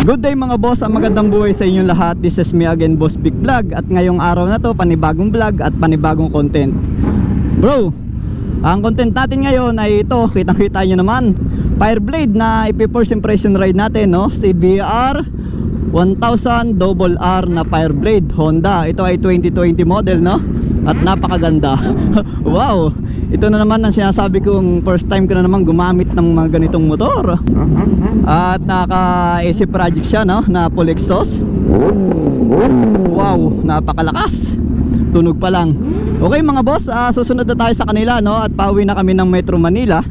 Good day mga boss, ang magandang buhay sa inyong lahat. This is me again, Boss Big Vlog. At ngayong araw na to, panibagong vlog at panibagong content. Bro, ang content natin ngayon ay ito, kitang-kita nyo naman, Fireblade na ipi-first impression ride natin, no? CBR 1000 Double R na Fireblade Honda. Ito ay 2020 model, no? At napakaganda. Wow, ito na naman ang sinasabi kong first time ko na naman gumamit ng mga ganitong motor. At naka-AC project siya, no? Na full exhaust. Wow, napakalakas. Tunog pa lang. Okay mga boss, susunod na tayo sa kanila, no? At pauwi na kami ng Metro Manila.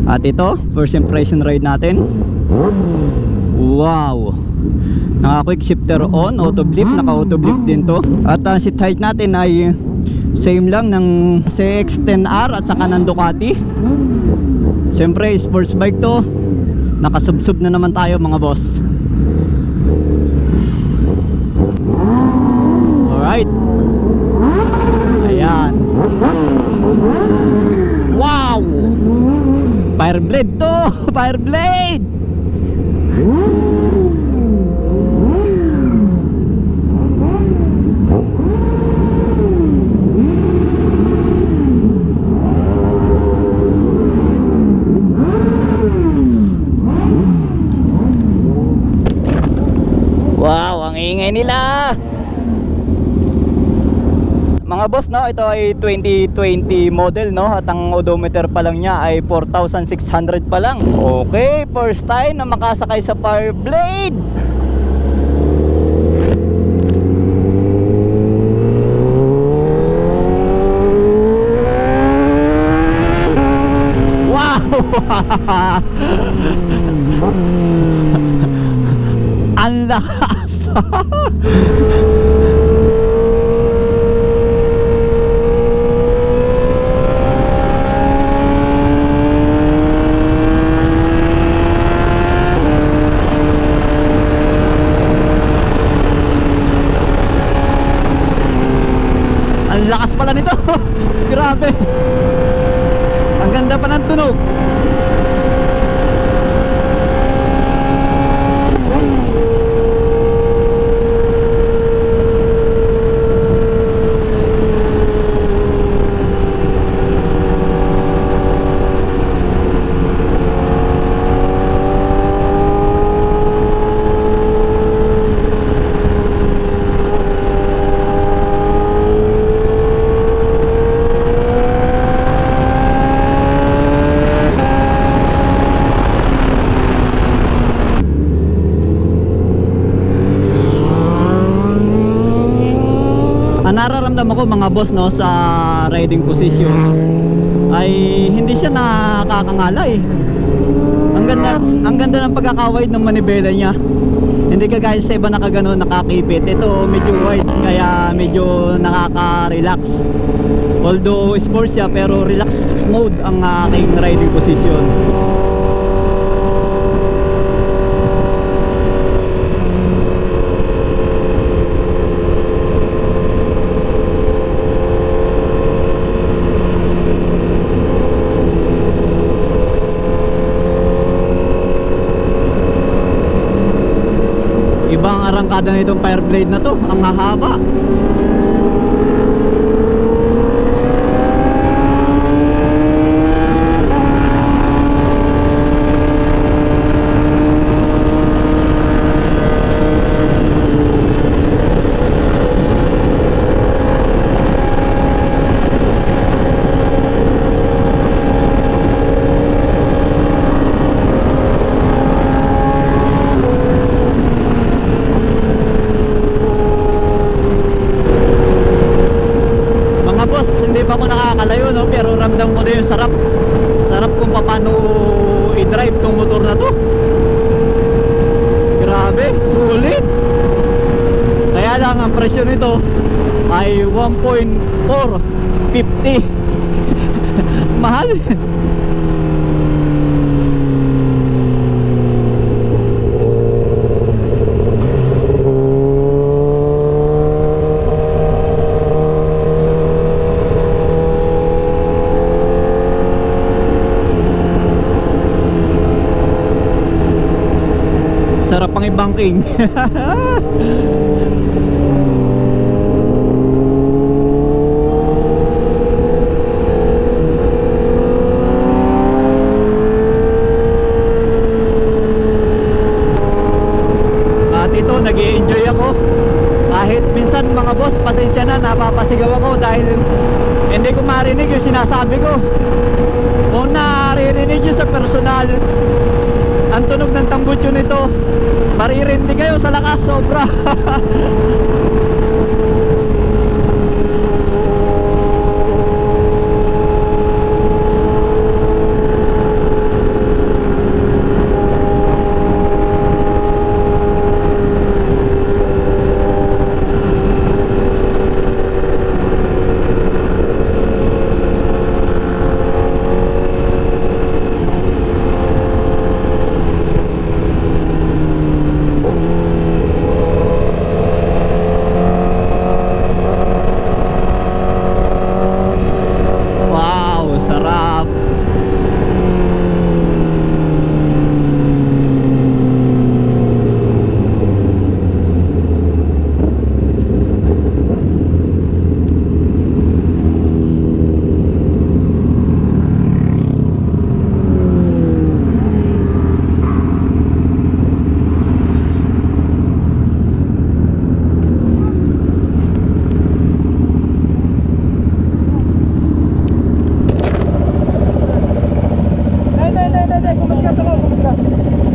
At ito, first impression ride natin. Wow, naka quick shifter on, auto blip, naka auto blip din to. At ang seat height natin ay same lang ng CX-10R at saka ng Ducati. Siyempre sports bike to, nakasubsub na naman tayo mga boss. Alright, ayan. Wow, Fireblade to! Fireblade! Wow, ang ingay nila! Mga boss, no, ito ay 2020 model, no, at ang odometer pa lang niya ay 4,600 pa lang. Okay, first time na makasakay sa Fireblade. Wow! Ang lakas! Ang lakas pala nito. Grabe. Ang ganda pa ng tunog. Nararamdaman ko mga boss, no, sa riding position ay hindi siya nakakangalay. Ang ganda ng pagkakawide ng manibela niya. Hindi kagaya sa iba nakaganon, nakakipit. Ito medyo wide kaya medyo nakaka-relax. Although sports siya pero relax mode ang aking riding position. Ibang arangkada na itong Fireblade na to, ang hahaba. Nakakalayo, no? Pero ramdam ko na yung sarap kung paano i-drive tong motor na to. Grabe, sulit. Kaya lang ang presyo nito ay 1.450. Mahal. banking. At ito, nag-i-enjoy ako. Kahit minsan mga boss, pasensya na, napapasigaw ako dahil hindi ko marinig yung sinasabi ko. Kung naririnig nyo sa personal ang tunog ng tambutso nito, maririndi kayo sa lakas, sobra. Wow, sarap.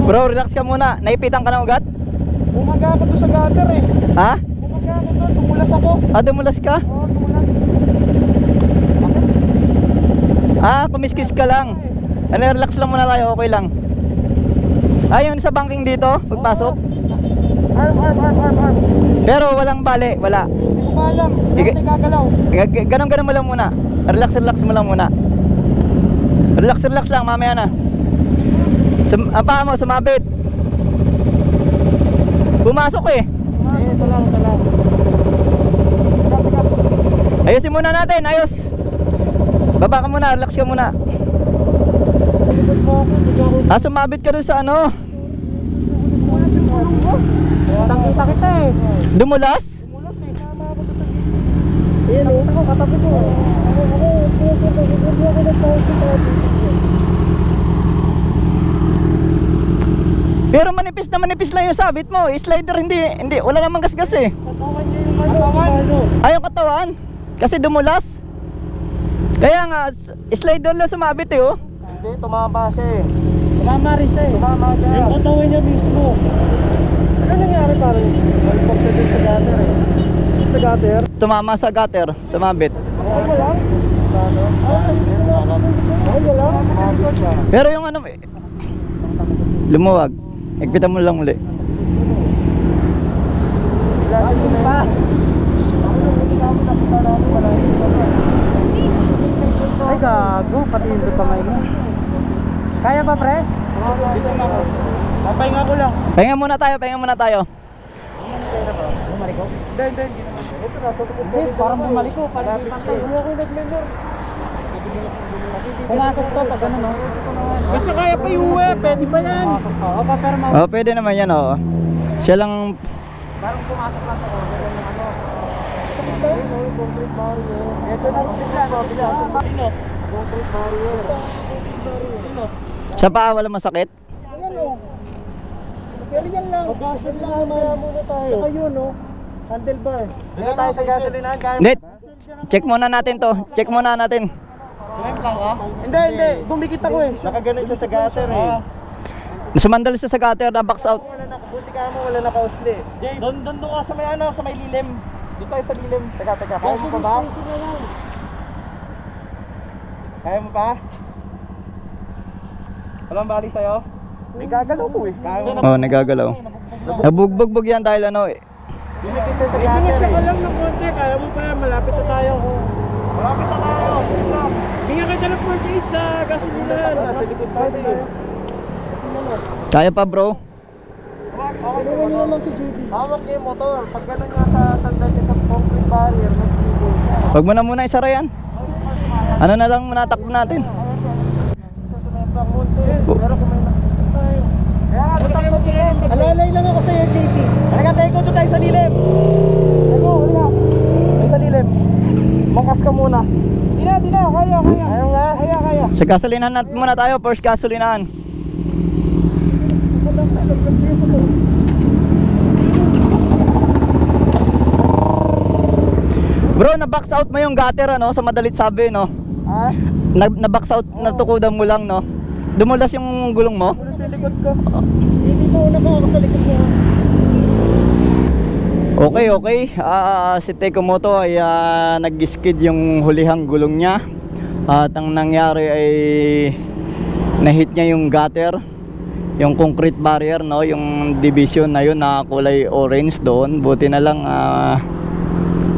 Bro, relax ka muna. Naipitan ka na ugat? Bumaga ako doon sa gutter eh. Ha? Bumaga ako doon, tumulas ako. Ah, dumulas ka? Oo, tumulas. Ah, kumiskis ka lang. Ano, relax lang muna tayo, okay lang. Ayun sa banking dito, pagpasok. Arm. Pero walang bali, wala. Hindi ko ba alam. Iga- Hindi gagalaw. Ganon mo lang muna. Relax mo lang muna. Relax lang, mamaya na. Ang paa mo, sumabit. Pumasok eh. Ito lang. Ayusin muna natin, ayos. Baba ka muna, relax ka muna. Ah, sumabit ka dun sa ano? Tumulas yung pulong ko. Nakita kita eh. Dumulas? Tumulas eh. Sama ako doon sa gilid. Ayan oh. Ako, katabi ko. Pero manipis lang yung sabit mo. Slider hindi, wala namang gasgas eh. Katawan niya yung ano. Ay, yung katawan. Kasi dumulas. Kaya nga, slider lang sumabit eh oh. Hindi, tumama siya eh. Tumama rin siya eh. Tumama siya. Yung katawan niya mismo. Ano nangyari pare? Nalipag siya dun sa gutter eh. Sa gutter? Tumama sa gutter, sumabit. Okay ka lang? Okay ka lang? Pero yung ano, lumuwag. Higpitan mo lang muli. Ayun pa. Ay gago, pati yung kamay mo. Kaya ba pre? Papahinga ko lang. Pahinga muna tayo. Bumaliko? Hindi naman. Ito na, hindi, parang bumaliko. Hindi ako nag-blender. Pumasok to pag ano no? Basta kaya pa iuwi, pwede ba yan? Opa, pero Oh, pwede naman yan oh. Siya lang. parang pumasok lang ako. Concrete barrier. Ito na rin sila. Concrete barrier. Sa paa wala masakit? Ayan o. Pero yan lang. Mag-gasolinahan naman muna tayo. Saka yun o. Handlebar. Dito tayo sa gasolinahan. Hindi. Check muna natin. Hindi. Dumikit ako eh. Nakaganon siya sa gutter eh. Sumandal siya sa gutter na box out. Buti ka mo, wala nakausli. Doon ka sa may ano, sa may lilim. Dito tayo sa lilim. Teka. Kaya mo pa ba? Kaya mo pa? Walang bali sa'yo? May gagalaw po eh. Kaya mo na. Oh, nagagalaw. Nabugbog yan dahil ano eh. Dumikit siya sa gutter eh. Siya ka lang ng konti. Kaya mo pa yan. Malapit na tayo. Bigyan ka ng first aid sa gasolinahan. Nasa likod pa eh. Kaya pa bro. Hawak niya yung motor. Pag gano'n nga sa sandal niya sa concrete barrier, nag-trigger siya. Wag mo na muna isara yan. Ano na lang natakbo natin. Sa sumempang munti. Pero kung may nakikita tayo. Alalay lang ako sa'yo, JP. Halika tayo, go doon tayo sa lilim. Halika, halika. Tayo sa lilim. Makas ka muna. Di na, kaya. Ayaw nga. Kaya. Sa gasolinahan natin muna tayo, first gasolinahan. Bro, na-box out mo yung gutter ano, sa madalit sabi no? Ha? Na-box out, natukudan mo lang no? Dumulas yung gulong mo? Ano sa likod ko? Hindi mo una ako sa likod mo. Okay. Si Tekomoto ay nag-skid yung hulihang gulong niya. At ang nangyari ay na-hit niya yung gutter, yung concrete barrier no, yung division na yun na kulay orange doon. Buti na lang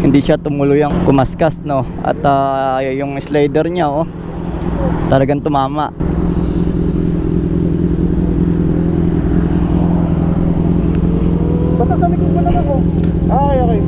hindi siya tumuluyang kumaskas no. At yung slider niya oh, talagang tumama. Basta sa likod mo lang ako. Okay.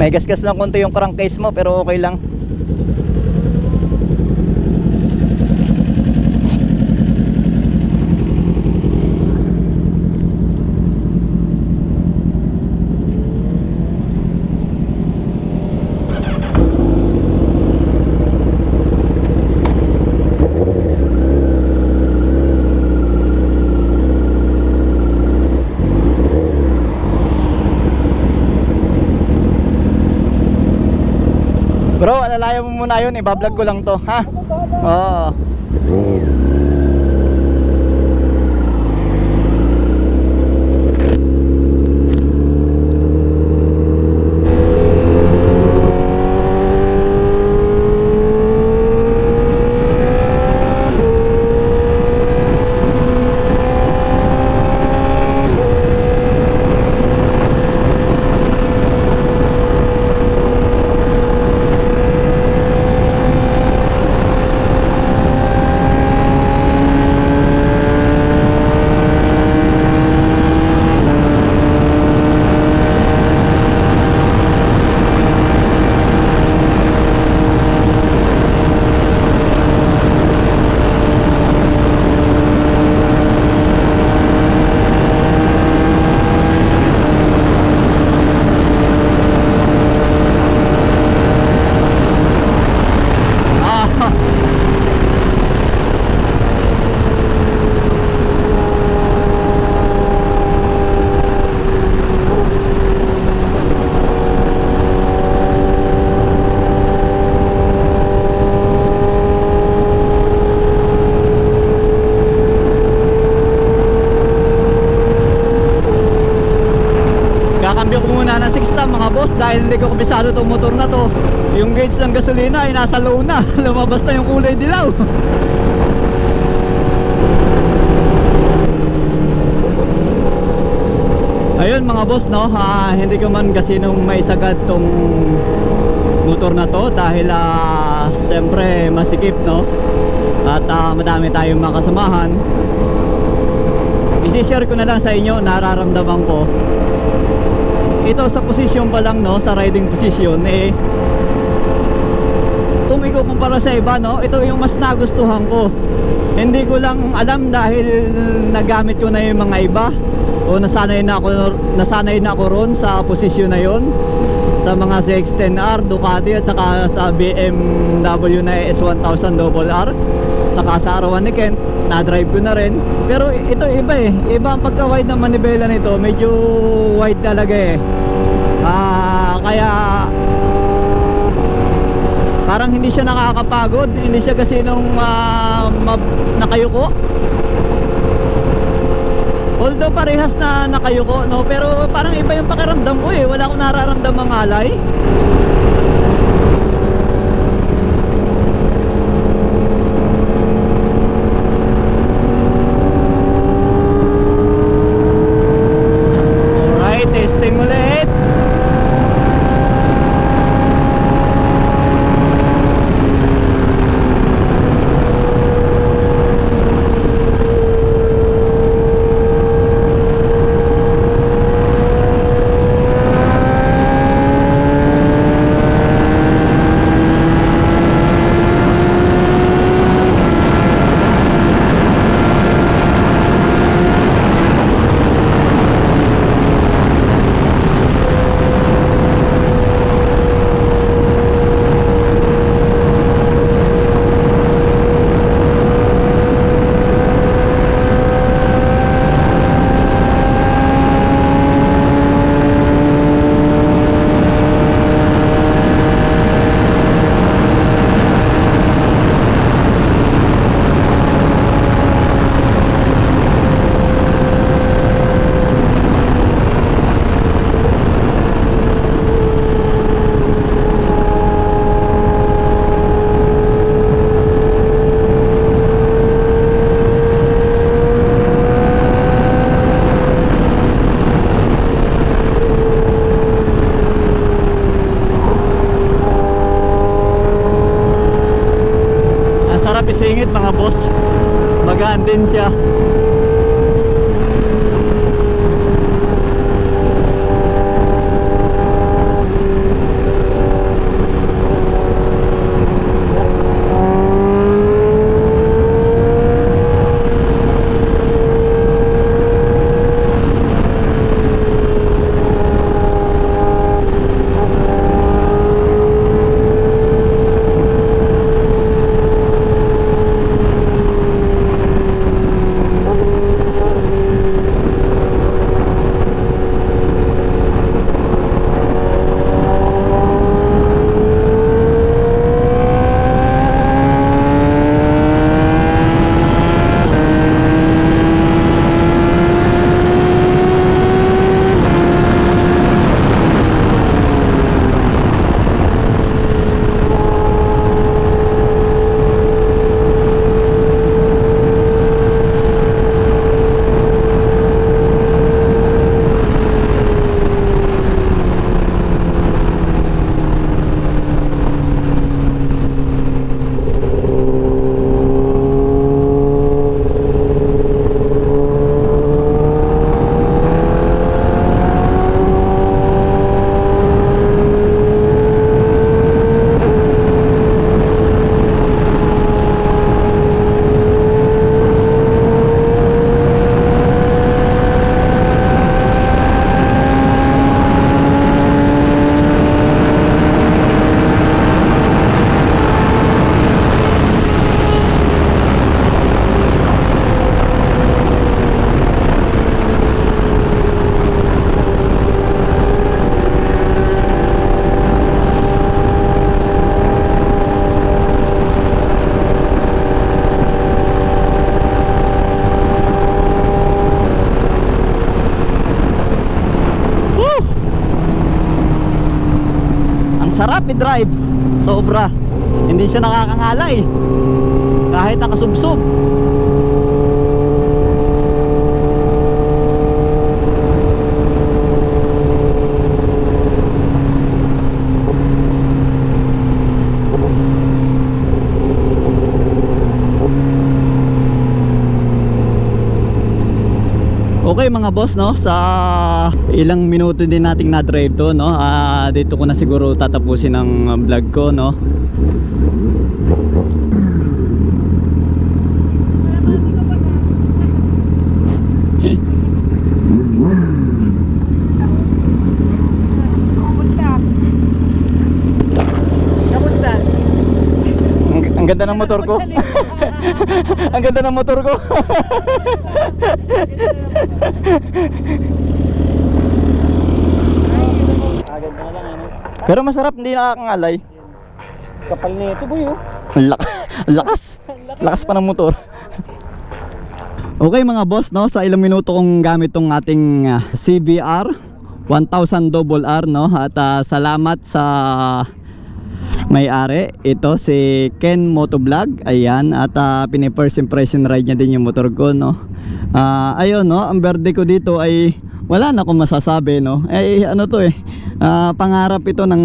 May gasgas lang konti yung crankcase mo pero okay lang. Bro, alalayan mo muna yun, ibablog ko lang to, ha? Oo. Kakambyo ko muna ng 6 tam mga boss dahil hindi ko kabisado tong motor na to. Yung gauge ng gasolina ay nasa low na. Lumabas na yung kulay dilaw. Ayun mga boss no, hindi ko man kasi nung maisagad tong motor na to dahil siyempre masikip no. At madami tayong mga kasamahan. I-share ko na lang sa inyo nararamdaman ko. Ito sa posisyon pa lang no, sa riding position eh, kung ikukumpara sa iba no, ito yung mas nagustuhan ko. Hindi ko lang alam dahil nagamit ko na yung mga iba o nasanay na ako ron sa posisyon na yon, sa mga CX-10R, Ducati at saka sa BMW na S1000RR, saka sa R1 ni Kent, na-drive ko na rin. Pero ito iba eh, iba ang pagka-wide ng manibela nito, medyo wide talaga eh. Kaya parang hindi siya nakakapagod, hindi siya kasi nung nakayuko. Although parehas na nakayuko no, pero parang iba yung pakiramdam ko eh, wala akong nararamdamang alay. Alright, testing ulit. content mga boss. Magaan din siya. Sarap i-drive, sobra. Hindi siya nakakangalay kahit nakasubsob. Okay mga boss, no, sa ilang minuto din nating na-drive to, no, dito ko na siguro tatapusin ang vlog ko, no. Kamusta? Ang ganda ng motor ko. Ang ganda ng motor ko. Ganda na lang ano. Pero masarap, hindi nakakangalay. Kapal na ito boy oh. Ang lakas. Lakas pa ng motor. Okay mga boss, no, sa ilang minuto kong gamit tong ating CBR 1000 RR, no, at salamat sa may-ari, ito si Ken Motovlog, ayan, at pini-first impression ride niya din yung motor ko, no. Ayun, no, ang birthday ko dito ay wala na akong masasabi, no. Ano to pangarap ito ng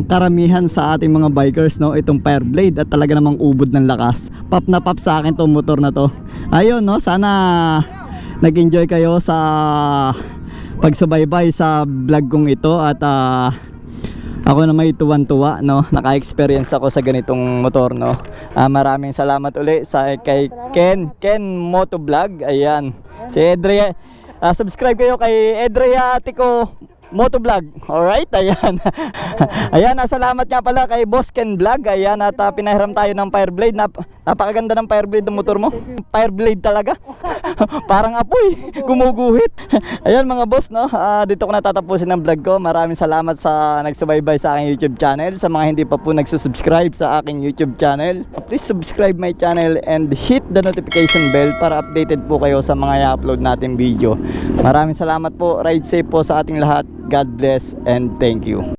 karamihan sa ating mga bikers, no, itong Fireblade, at talaga namang ubod ng lakas. Pop na pop sa akin tong motor na to. Ayun, no, sana nag-enjoy kayo sa pagsubaybay sa vlog kong ito, at ako na may tuwan-tuwa, no, naka-experience ako sa ganitong motor, no. Maraming salamat uli sa kay Ken Motovlog, ayan. Si Edria, subscribe kayo kay Adriatico Motovlog. Alright, ayan. Ayan, salamat nga pala kay Boss Ken Vlog. Ayan, at pinahiram tayo ng Fireblade. Napakaganda ng Fireblade ng motor mo. Fireblade talaga. Parang apoy, gumuguhit. Ayan mga boss, no, dito ko natatapusin ang vlog ko. Maraming salamat sa nagsubaybay sa aking YouTube channel. Sa mga hindi pa po nagsusubscribe sa aking YouTube channel, please subscribe my channel and hit the notification bell para updated po kayo sa mga i-upload natin video. Maraming salamat po. Ride safe po sa ating lahat. God bless and thank you.